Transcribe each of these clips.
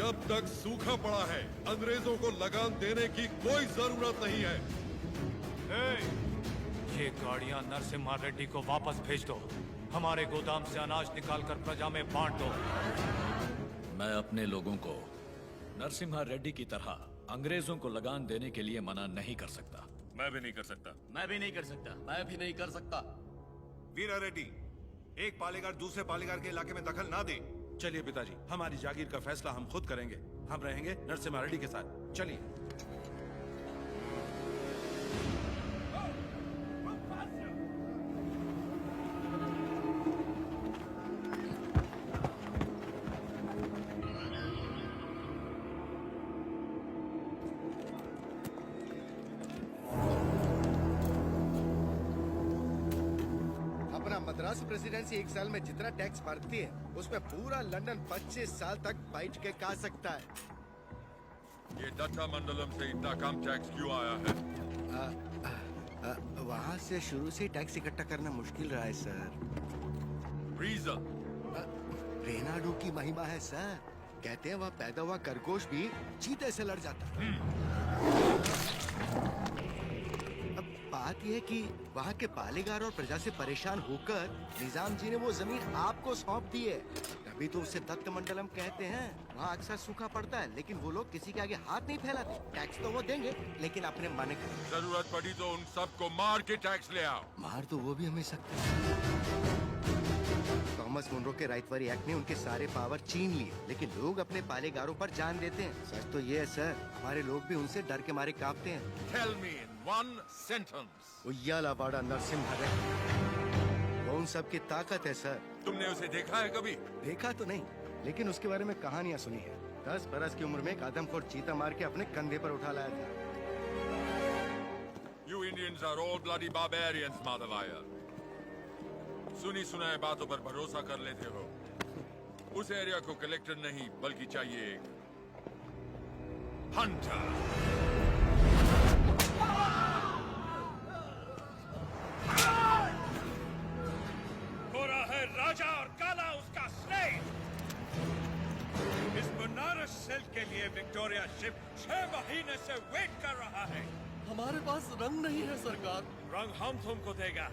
जब तक सूखा पड़ा है अंग्रेजों को लगाम देने की कोई जरूरत नहीं है। ये गाड़ियां नरसिम्हा रेड्डी को वापस भेज दो। हमारे गोदाम से अनाज निकालकर प्रजा में बांट दो। मैं अपने लोगों को नरसिम्हा रेड्डी की तरह अंग्रेजों को लगान देने के लिए मना नहीं कर सकता। मैं भी नहीं कर सकता। मैं भी नहीं कर सकता। मैं भी नहीं कर सकता। वीरा रेड्डी, एक पालेगार दूसरे पालेगार के इलाके में दखल ना दे। चलिए पिताजी, हमारी जागीर का फैसला हम खुद करेंगे। हम रहेंगे नरसिम्हा रेड्डी के साथ। चलिए। मद्रास प्रेसिडेंसी एक साल में जितना टैक्स भरती है उसमें पूरा लंदन 25 साल तक बैठ के खा सकता है। ये दत्ता मंडलम से इतना कम टैक्स क्यों आया है? वहाँ से शुरू से टैक्स इकट्ठा करना मुश्किल रहा है सर। रीजन? रेनाडू की महिमा है सर। कहते हैं वह पैदा हुआ खरगोश भी चीते से लड़ जाता है। बात यह है कि वहाँ के पालेगार और प्रजा से परेशान होकर निजाम जी ने वो जमीन आपको सौंप दी है। तभी तो उसे दत्त मंडलम कहते हैं। वहाँ अक्सर सूखा पड़ता है लेकिन वो लोग किसी के आगे हाथ नहीं फैलाते। टैक्स तो वो देंगे लेकिन अपने मन का। जरूरत पड़ी तो उन सबको मार के टैक्स ले आओ। मार तो वो भी हमें सकते हैं। थॉमस मुनरो के राइटवरी एक्ट ने उनके सारे पावर छीन लिए लेकिन लोग अपने पालेगारों पर जान देते हैं। सच तो ये है सर, हमारे लोग भी उनसे डर के मारे कांपते हैं। Tell me in one sentence. उయ్యాలవాడ Narasimha Reddy, वो उन सब की ताकत है सर। तुमने उसे देखा है कभी? देखा तो नहीं लेकिन उसके बारे में कहानियाँ सुनी है। 10 बरस की उम्र में एक आदमखोर चीता मार के अपने कंधे पर उठा लाया था। You Indians are all bloody barbarians, Madhavaya. सुनी सुनाए बातों पर भरोसा कर लेते हो। उस एरिया को कलेक्टर नहीं बल्कि चाहिए एक हंटर। गोरा है राजा और काला उसका स्लेव। इस बनारस सिल्क के लिए विक्टोरिया शिप 6 महीने से वेट कर रहा है। हमारे पास रंग नहीं है सरकार। रंग हम तुमको देगा।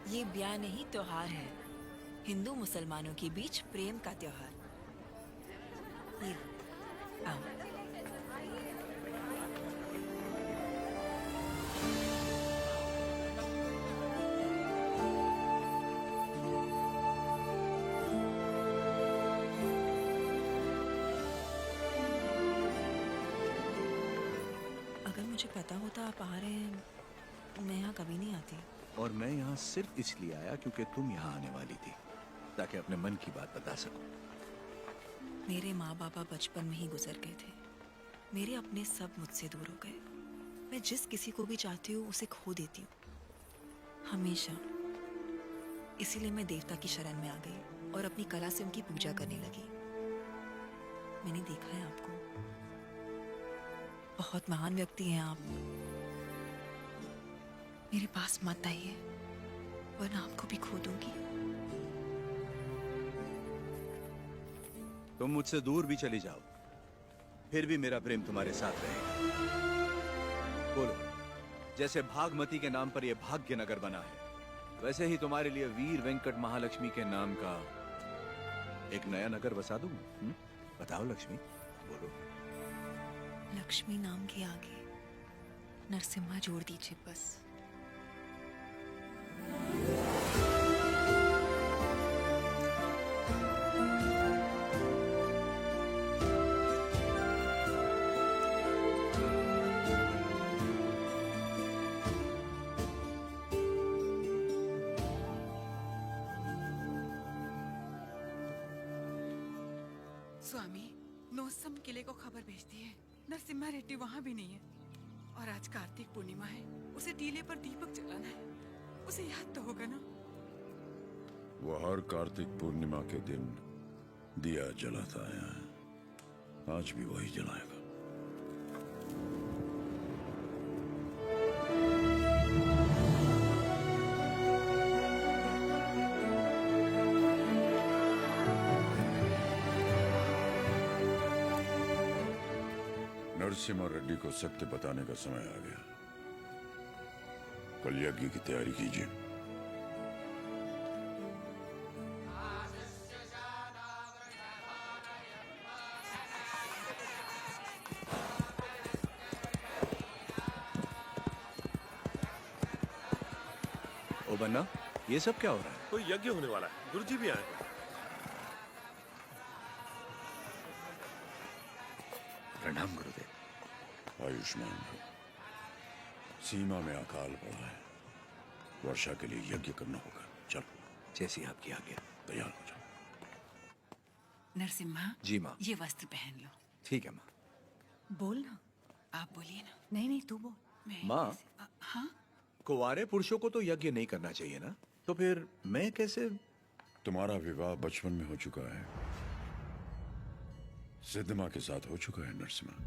ये ब्याह नहीं त्योहार है, हिंदू मुसलमानों के बीच प्रेम का त्योहार। ये आओ। अगर मुझे पता होता आप आ रहे हैं, मैं यहाँ कभी नहीं आती। और मैं यहाँ सिर्फ इसलिए आया क्योंकि तुम यहाँ आने वाली थी, ताकि अपने मन की बात बता सकूं। मेरे माँ बाप बचपन में ही गुजर गए थे। मेरे अपने सब मुझसे दूर हो गए। मैं जिस किसी को भी चाहती हूँ उसे खो देती हूँ, हमेशा। इसीलिए मैं देवता की शरण में आ गई और अपनी कला से उनकी पूजा करने लगी। मैंने देखा है आपको, बहुत महान व्यक्ति हैं आप। मेरे पास मत आइए वरना आपको भी खो दूंगी। तुम मुझसे दूर भी चली जाओ फिर भी मेरा प्रेम तुम्हारे साथ रहेगा। बोलो, जैसे भागमती के नाम पर यह भाग्य नगर बना है, वैसे ही तुम्हारे लिए वीर वेंकट महालक्ष्मी के नाम का एक नया नगर बसा दूं। बताओ लक्ष्मी, बोलो। लक्ष्मी नाम के आगे नरसिम्हा जोड़ दीजिए बस। स्वामी, नोसम किले को खबर भेजती है। नरसिम्हा रेड्डी वहाँ भी नहीं है और आज कार्तिक पूर्णिमा है। उसे टीले पर दीपक जलाना है। उसे याद तो होगा ना? वो हर कार्तिक पूर्णिमा के दिन दिया जलाता है। आज भी वही जलाएगा। नरसिम्हा रेड्डी को सत्य बताने का समय आ गया। कल यज्ञ की तैयारी कीजिए। ओ बन्ना, ये सब क्या हो रहा है? कोई यज्ञ होने वाला है, गुरुजी भी आए हैं। प्रणाम गुरुदेव। आयुष्मान भव। सीमा में अकाल पड़ा है, वर्षा के लिए यज्ञ करना होगा। चलो, जैसी आपकी आज्ञा। तैयार हो जाओ। नरसिम्हा, जी माँ। ये वस्त्र पहन लो। ठीक है माँ। बोल ना। आप बोलिए ना। नहीं तू बोल। मैं माँ। हाँ, कुंवारे पुरुषों को तो यज्ञ नहीं करना चाहिए ना, तो फिर मैं कैसे? तुम्हारा विवाह बचपन में हो चुका है, सिद्धमा के साथ हो चुका है नरसिम्हा।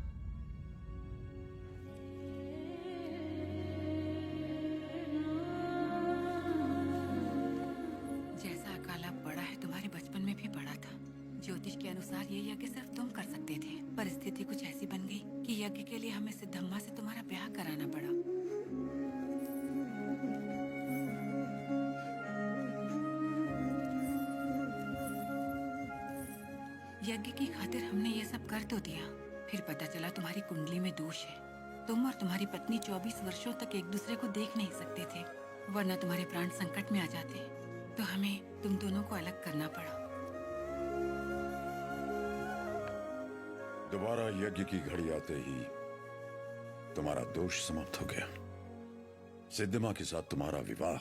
जैसा अकाला पड़ा है तुम्हारे बचपन में भी पड़ा था। ज्योतिष के अनुसार ये यज्ञ सिर्फ तुम कर सकते थे। परिस्थिति कुछ ऐसी बन गई कि यज्ञ के लिए हमें सिद्धम्मा से तुम्हारा ब्याह कराना पड़ा। यज्ञ की खातिर हमने ये सब कर तो दिया, फिर पता चला तुम्हारी कुंडली में दोष है। तुम और तुम्हारी पत्नी 24 वर्षों तक एक दूसरे को देख नहीं सकते थे, वरना तुम्हारे प्राण संकट में आ जाते। तो हमें तुम दोनों को अलग करना पड़ा। दोबारा यज्ञ की घड़ी आते ही तुम्हारा दोष समाप्त हो गया। सिद्धमा के साथ तुम्हारा विवाह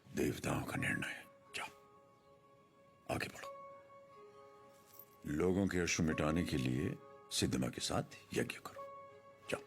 देवताओं का निर्णय है। जाओ, आगे बढ़ो। लोगों के अश्रु मिटाने के लिए सिद्धमा के साथ यज्ञ करो। जाओ।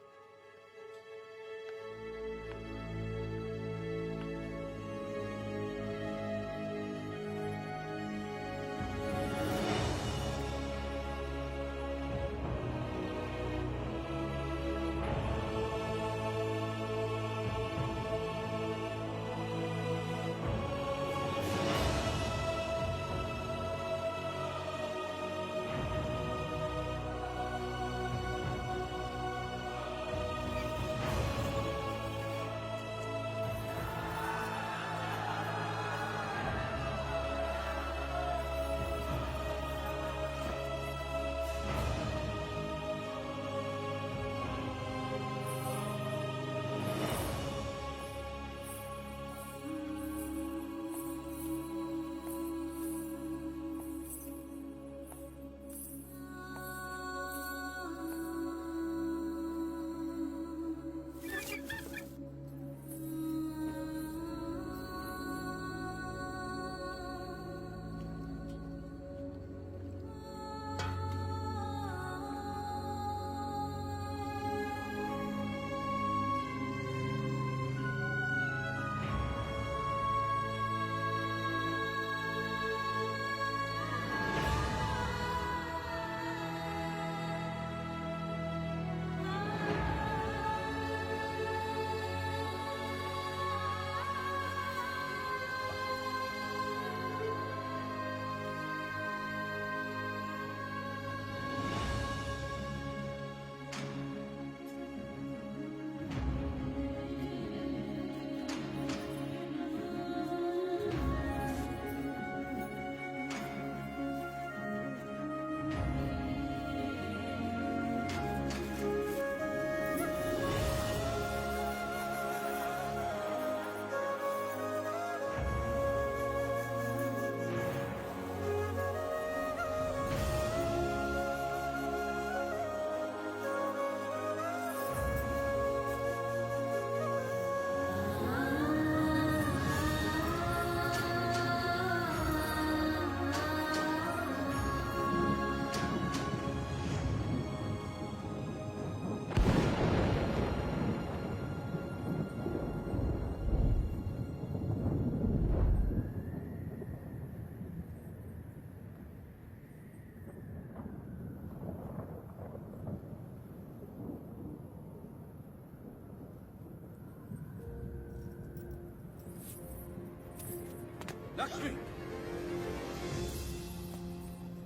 लक्ष्मी,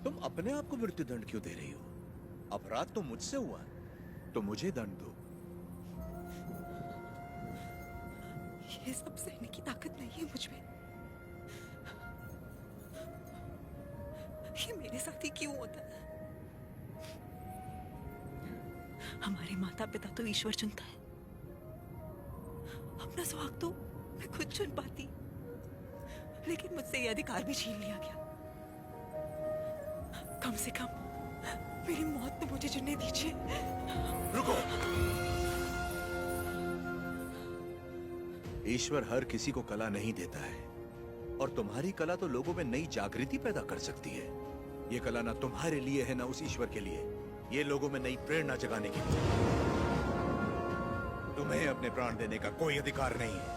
तुम अपने आप को मृत्युदंड क्यों दे रही हो? अपराध तो मुझसे हुआ है, तो मुझे दंड दो। ये सब सहने की ताकत नहीं है मुझ में। ये मेरे साथ ही क्यों होता है? हमारे माता पिता तो ईश्वर चुनता है, अपना सुहाग तो मैं खुद चुन पाती, लेकिन मुझसे ये अधिकार भी छीन लिया गया। कम से कम मेरी मौत तो मुझे चुनने दीजिए। रुको। ईश्वर हर किसी को कला नहीं देता है, और तुम्हारी कला तो लोगों में नई जागृति पैदा कर सकती है। ये कला ना तुम्हारे लिए है ना उस ईश्वर के लिए, ये लोगों में नई प्रेरणा जगाने के लिए। तुम्हें अपने प्राण देने का कोई अधिकार नहीं है।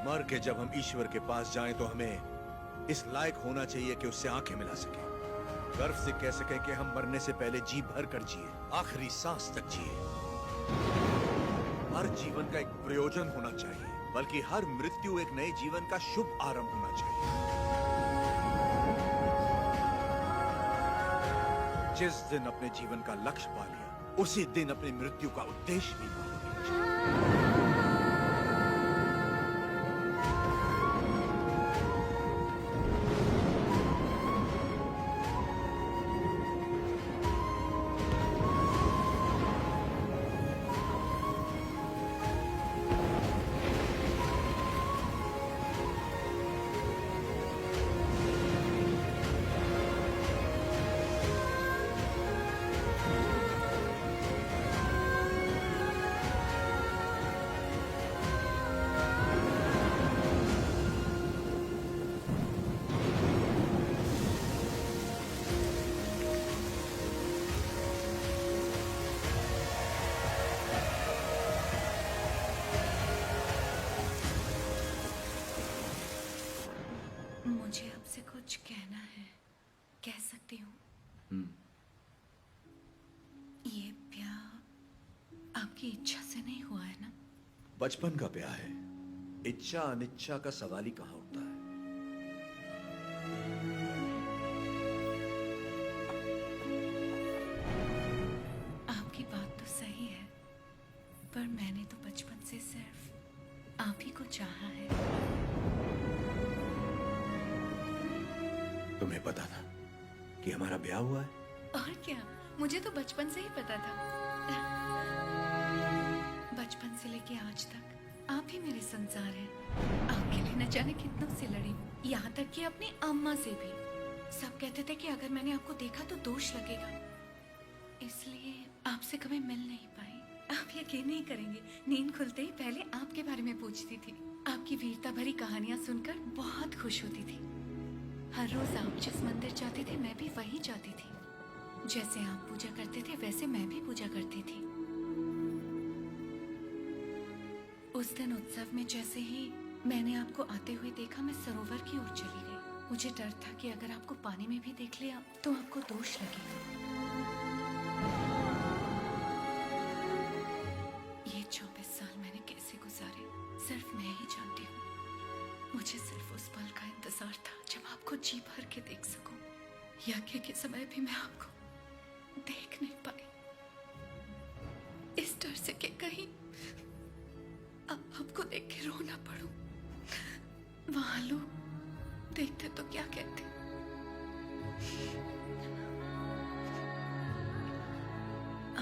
मर के जब हम ईश्वर के पास जाएं तो हमें इस लायक होना चाहिए कि उससे आंखें मिला सके, गर्व से कह सके कि हम मरने से पहले जी भर कर जिए, आखिरी सांस तक जिए। हर जीवन का एक प्रयोजन होना चाहिए, बल्कि हर मृत्यु एक नए जीवन का शुभ आरंभ होना चाहिए। जिस दिन अपने जीवन का लक्ष्य पा लिया, उसी दिन अपनी मृत्यु का उद्देश्य भी पा लिया। मुझे आपसे कुछ कहना है, कह सकती हूँ? ये ब्याह आपकी इच्छा से नहीं हुआ है ना? बचपन का ब्याह है, इच्छा अनिच्छा का सवाल ही कहां उठता है। आपकी बात तो सही है, पर मैंने तो बचपन से सिर्फ आप ही को चाहा है। तुम्हें पता था कि हमारा ब्याह हुआ है? और क्या, मुझे तो बचपन से ही पता था। बचपन से लेके आज तक आप ही मेरे संसार हैं। आपके लिए न जाने कितनों से लड़ी, यहाँ तक कि अपनी अम्मा से भी। सब कहते थे कि अगर मैंने आपको देखा तो दोष लगेगा, इसलिए आपसे कभी मिल नहीं पाई। आप यकीन नहीं करेंगे, नींद खुलते ही पहले आपके बारे में पूछती थी। आपकी वीरता भरी कहानियां सुनकर बहुत खुश होती थी। हर रोज आप जिस मंदिर जाते थे मैं भी वहीं जाती थी। जैसे आप पूजा करते थे वैसे मैं भी पूजा करती थी। उस दिन उत्सव में जैसे ही मैंने आपको आते हुए देखा, मैं सरोवर की ओर चली गई। मुझे डर था कि अगर आपको पानी में भी देख लिया तो आपको दोष लगेगा। ये 24 साल मैंने कैसे गुजारे सिर्फ मैं ही जानती हूँ। मुझे सिर्फ उस पल का इंतजार था जब आपको जी भर के देख सकूं। यज्ञ के समय भी मैं आपको देख नहीं पाई, इस डर से कि कहीं आपको देख के रो ना पड़ूं। वहां लोग देखते तो क्या कहते।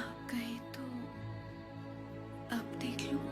आप कहें तो अब देख लूं।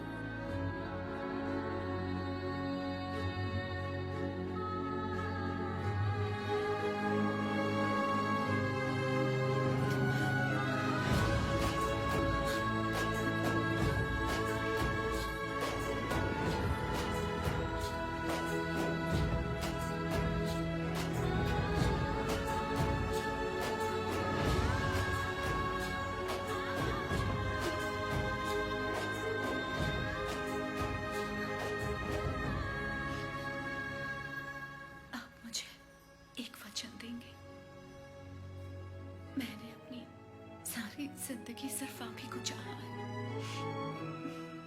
जिंदगी सिर्फ आप ही को चाहा है।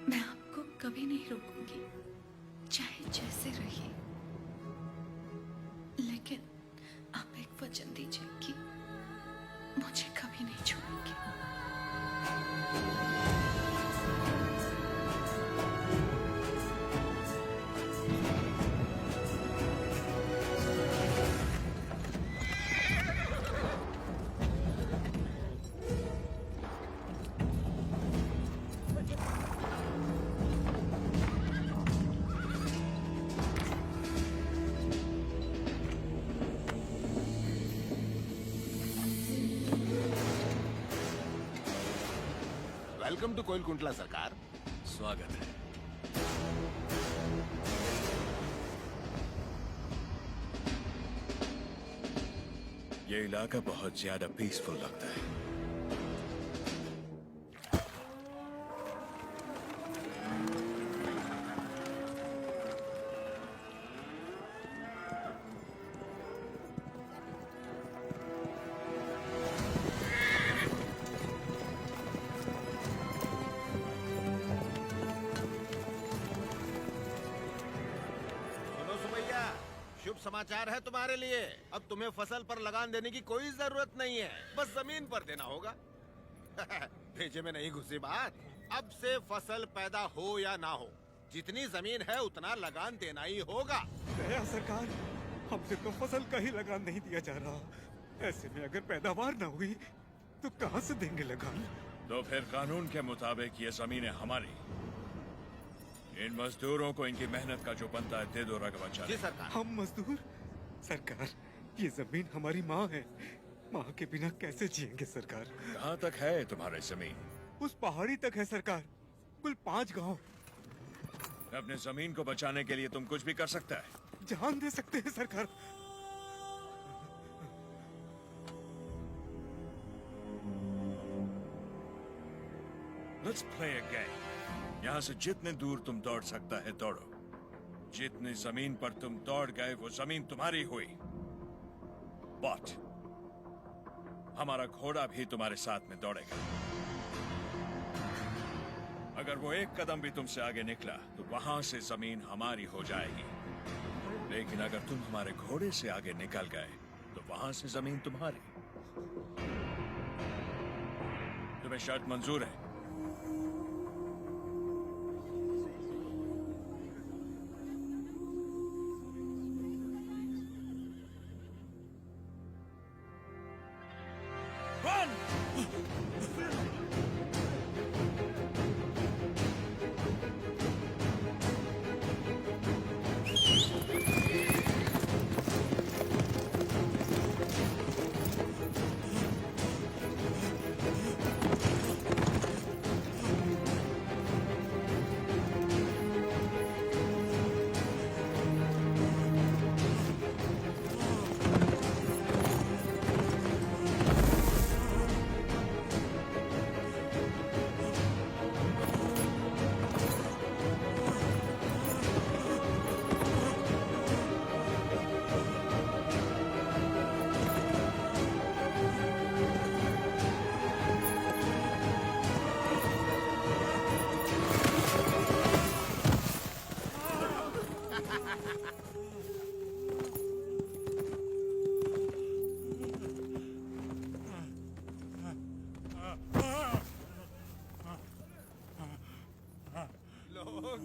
मैं आपको कभी नहीं रोकूंगी, चाहे जैसे रहिए। वेलकम टू कोइलकुंटला सरकार। स्वागत है। ये इलाका बहुत ज्यादा पीसफुल लगता है। सुनो सुमैया, शुभ समाचार है तुम्हारे लिए। अब तुम्हें फसल पर लगान देने की कोई जरूरत नहीं है, बस जमीन पर देना होगा। भेजे में नहीं घुसी बात। अब से फसल पैदा हो या ना हो, जितनी जमीन है उतना लगान देना ही होगा। दया सरकार, हमसे तो फसल का ही लगान नहीं दिया जा रहा। ऐसे में अगर पैदावार ना हुई तो कहाँ से देंगे लगान? तो फिर कानून के मुताबिक ये जमीनें हमारी। इन मजदूरों को इनकी मेहनत का जो बनता है दे दो रघुवंशा। जी सरकार। हम मजदूर? सरकार, ये जमीन हमारी माँ है। माँ के बिना कैसे जिएंगे सरकार? कहाँ तक है तुम्हारी जमीन? उस पहाड़ी तक है सरकार, कुल 5 गांव। अपने जमीन को बचाने के लिए तुम कुछ भी कर सकता है। जान दे सकते हैं सरकार। Let's play a game. यहाँ से जितने दूर तुम दौड़ सकता है दौड़ो। जितनी जमीन पर तुम दौड़ गए वो जमीन तुम्हारी हुई। But हमारा घोड़ा भी तुम्हारे साथ में दौड़ेगा। अगर वो एक कदम भी तुमसे आगे निकला तो वहां से जमीन हमारी हो जाएगी। लेकिन अगर तुम हमारे घोड़े से आगे निकल गए तो वहां से जमीन तुम्हारी। तुम्हें शर्त मंजूर है?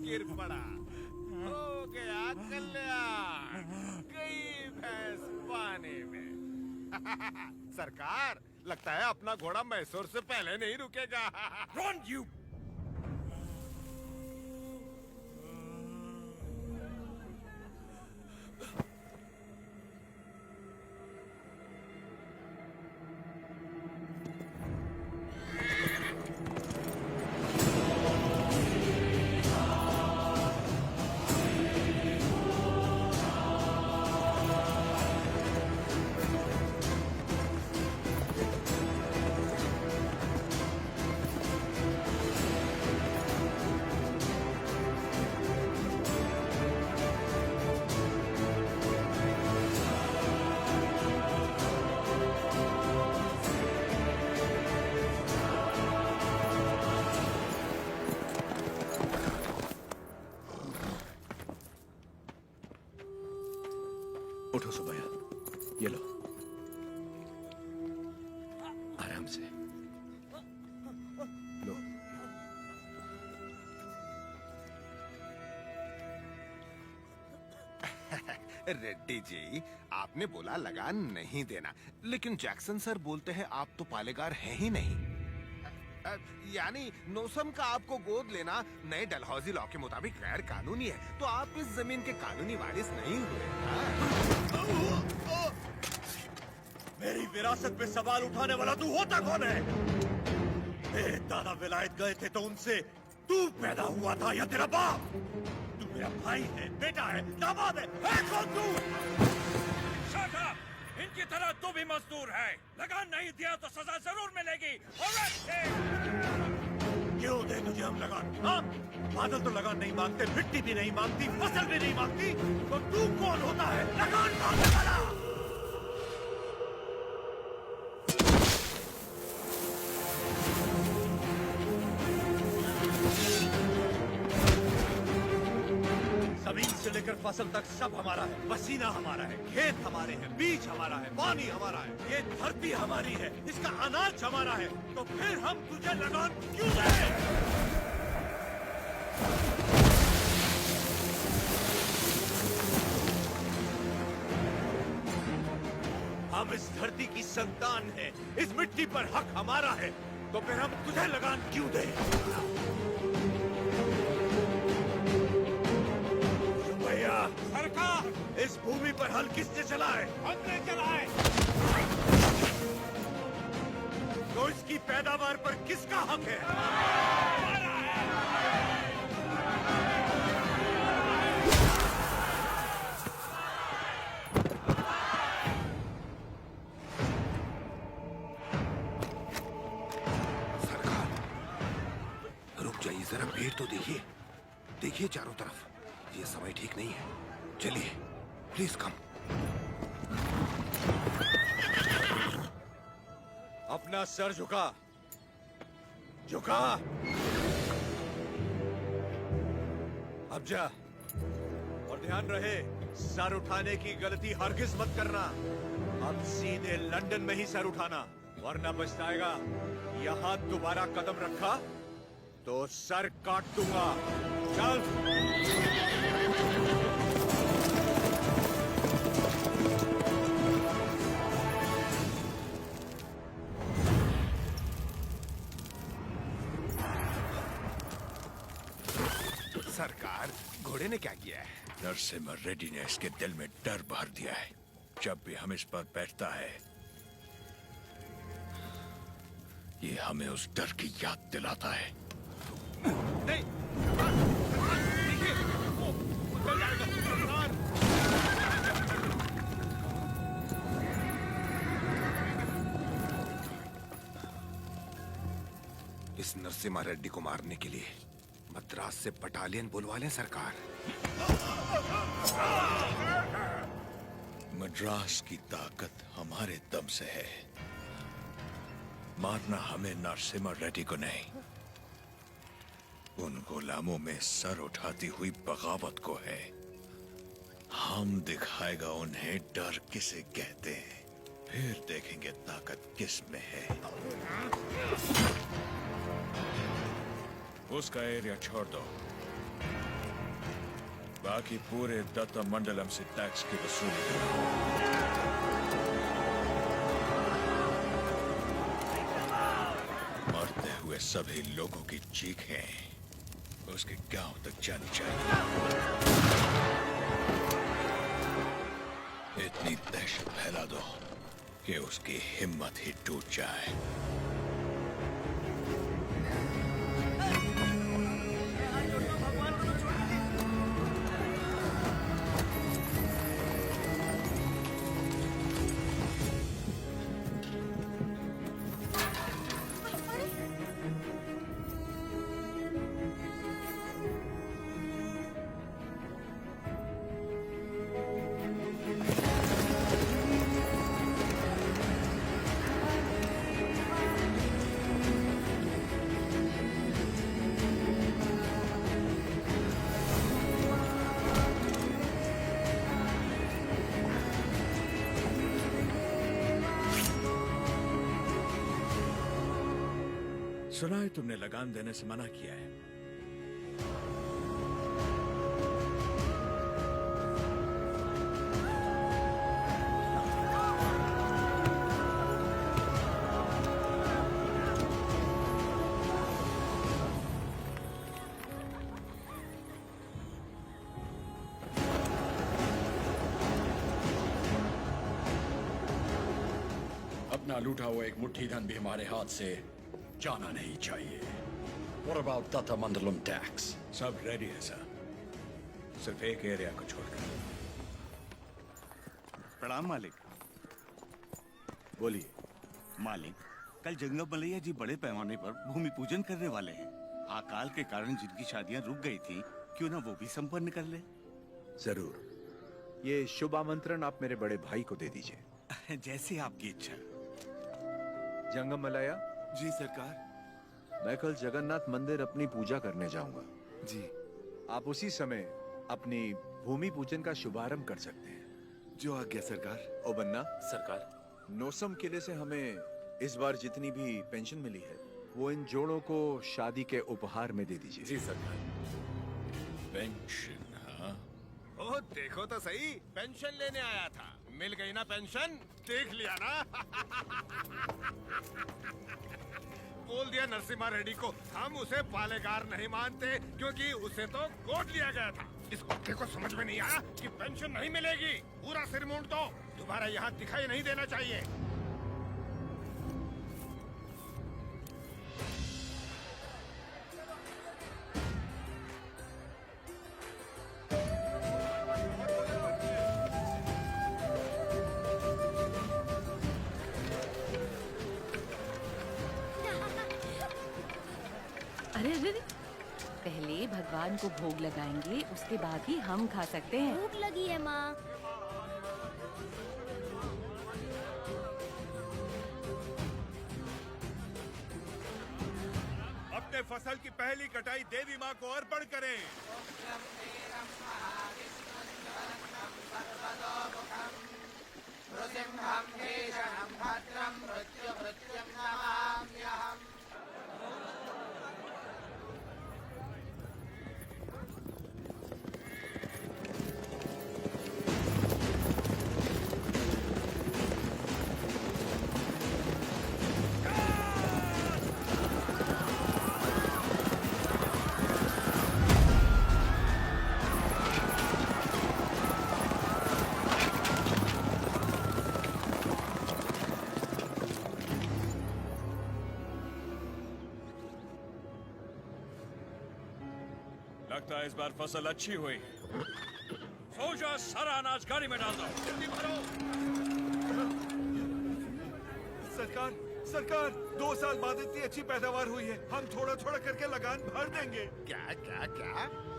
गिर पड़ा, हो गया कल्याण, गई भैंस पानी में। सरकार, लगता है अपना घोड़ा मैसूर से पहले नहीं रुकेगा। Run, you! उठो सुबैया, ये लो, आराम से लो। रेड्डी जी, आपने बोला लगान नहीं देना, लेकिन जैक्सन सर बोलते हैं आप तो पालेगार हैं ही नहीं। यानी नोसम का आपको गोद लेना नए डलहौजी लॉ के मुताबिक गैर कानूनी है, तो आप इस जमीन के कानूनी वारिस नहीं हुए। मेरी विरासत पे सवाल उठाने वाला तू होता कौन है? तेरे दादा विलायत गए थे तो उनसे तू पैदा हुआ था या तेरा बाप? तू मेरा भाई है, बेटा है, दामाद है कौन तू? Shut up! इनकी तरह तू भी मजदूर है। लगान नहीं दिया तो सजा जरूर मिलेगी। क्यों दे तुझे हम लगान? हाँ? बादल तो लगान नहीं मांगते, मिट्टी भी नहीं मांगती, फसल भी नहीं मांगती, तो तू कौन होता है लगान मांगने वाला? जमीन से लेकर फसल तक सब हमारा है। पसीना हमारा है, खेत हमारे हैं, बीज हमारा है, पानी हमारा है, ये धरती हमारी है, इसका अनाज हमारा है। तो फिर हम तुझे लगान क्यों दें? हम इस धरती की संतान हैं, इस मिट्टी पर हक हमारा है, तो फिर हम तुझे लगान क्यों दें? सरकार, इस भूमि पर हल किसने चलाए? हमने चलाए। तो इसकी पैदावार पर किसका हक है? हमारा है। सरकार, रुक जाइए जरा, भीड़ तो देखिए, देखिए चारों तरफ। ये समय ठीक नहीं है, चलिए प्लीज कम। अपना सर झुका, झुका। अब जा, और ध्यान रहे, सर उठाने की गलती हरगिज मत करना। अब सीधे लंदन में ही सर उठाना, वरना पछताएगा। यहाँ दोबारा कदम रखा तो सर काट दूंगा। चल। सरकार, घोड़े ने क्या किया है? नरसिम्हा रेड्डी ने इसके दिल में डर भर दिया है। जब भी हम इस पर बैठता है, ये हमें उस डर की याद दिलाता है। नहीं, देखिए, वो उधर जाएगा, सरकार। इस नरसिम्हा रेड्डी को मारने के लिए मद्रास से बटालियन बुलवा लें सरकार। मद्रास की ताकत हमारे दम से है। मारना हमें नरसिम्हा रेड्डी को नहीं, उन गुलामों में सर उठाती हुई बगावत को है। हम दिखाएगा उन्हें डर किसे कहते हैं, फिर देखेंगे ताकत किस में है। उसका एरिया छोड़ दो, बाकी पूरे दत्ता मंडलम से टैक्स की वसूली करो। मरते हुए सभी लोगों की चीखें उसके गांव तक जानी चाहिए। इतनी दहशत फैला दो कि उसकी हिम्मत ही टूट जाए। सुना है तुमने लगान देने से मना किया है। अपना लूटा हुआ एक मुट्ठी धन भी हमारे हाथ से जाना नहीं चाहिए। What about Tata Mandalam tax? सब रेडी है सर, सिर्फ एक एरिया को छोड़कर। प्रणाम मालिक। बोलिए। मालिक, कल जंगम मलैया जी बड़े पैमाने पर भूमि पूजन करने वाले हैं। अकाल के कारण जिनकी शादियां रुक गई थी, क्यों ना वो भी संपन्न कर ले। जरूर। ये शुभ आमंत्रण आप मेरे बड़े भाई को दे दीजिए। जैसे आपकी इच्छा। जंगम मलैया। जी सरकार। मैं कल जगन्नाथ मंदिर अपनी पूजा करने जाऊंगा। जी। आप उसी समय अपनी भूमि पूजन का शुभारंभ कर सकते हैं। जो आज्ञा सरकार। ओ बन्ना। सरकार। नोसम किले से हमें इस बार जितनी भी पेंशन मिली है, वो इन जोड़ों को शादी के उपहार में दे दीजिए। जी सरकार। पेंशन? हाँ। ओ देखो तो सही, पेंशन लेने आया था, मिल गई ना पेंशन। देख लिया ना। बोल दिया नरसिम्हा रेड्डी को, हम उसे पालेगार नहीं मानते क्योंकि उसे तो गोद लिया गया था। इस कुत्ते को समझ में नहीं आया कि पेंशन नहीं मिलेगी। पूरा सिर मूंड दो, दोबारा यहाँ दिखाई नहीं देना चाहिए। अरे अरे अरे, पहले भगवान को भोग लगाएंगे, उसके बाद ही हम खा सकते हैं। भूख लगी है माँ। अपने फसल की पहली कटाई देवी माँ को अर्पण करें। लगता है इस बार फसल अच्छी हुई। सो जा, सारा अनाज गाड़ी में डाल दो। जल्दी भरो। सरकार, सरकार, 2 साल बाद इतनी अच्छी पैदावार हुई है, हम थोड़ा थोड़ा करके लगान भर देंगे। क्या क्या क्या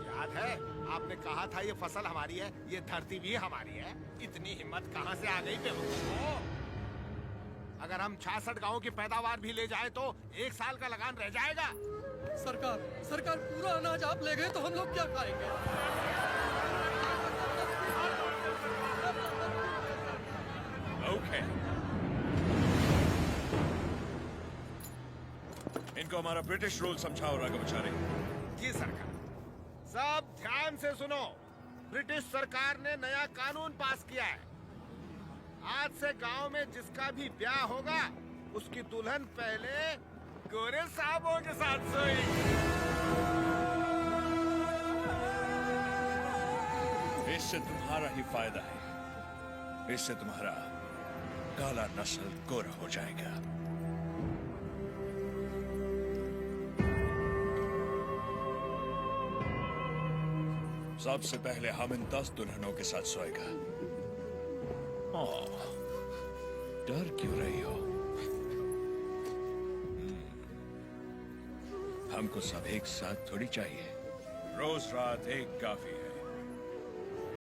याद है आपने कहा था ये फसल हमारी है, ये धरती भी हमारी है। इतनी हिम्मत कहाँ से आ गई बेवकूफ? अगर हम 66 गांवों की पैदावार भी ले जाए तो 1 साल का लगान रह जाएगा। सरकार, सरकार, पूरा अनाज आप ले गए तो हम लोग क्या खाएंगे? ओके। इनको हमारा ब्रिटिश रूल समझाओ राघवाचारी। जी सरकार। सब ध्यान से सुनो, ब्रिटिश सरकार ने नया कानून पास किया है। आज से गांव में जिसका भी ब्याह होगा, उसकी दुल्हन पहले गोरे साहबों के साथ सोएगी। इससे तुम्हारा ही फायदा है। इससे तुम्हारा काला नस्ल गोरा हो जाएगा। सबसे पहले हम इन 10 दुल्हनों के साथ सोएगा। डर क्यों रही हो? हमको सब एक साथ थोड़ी चाहिए। रोज रात एक काफी है।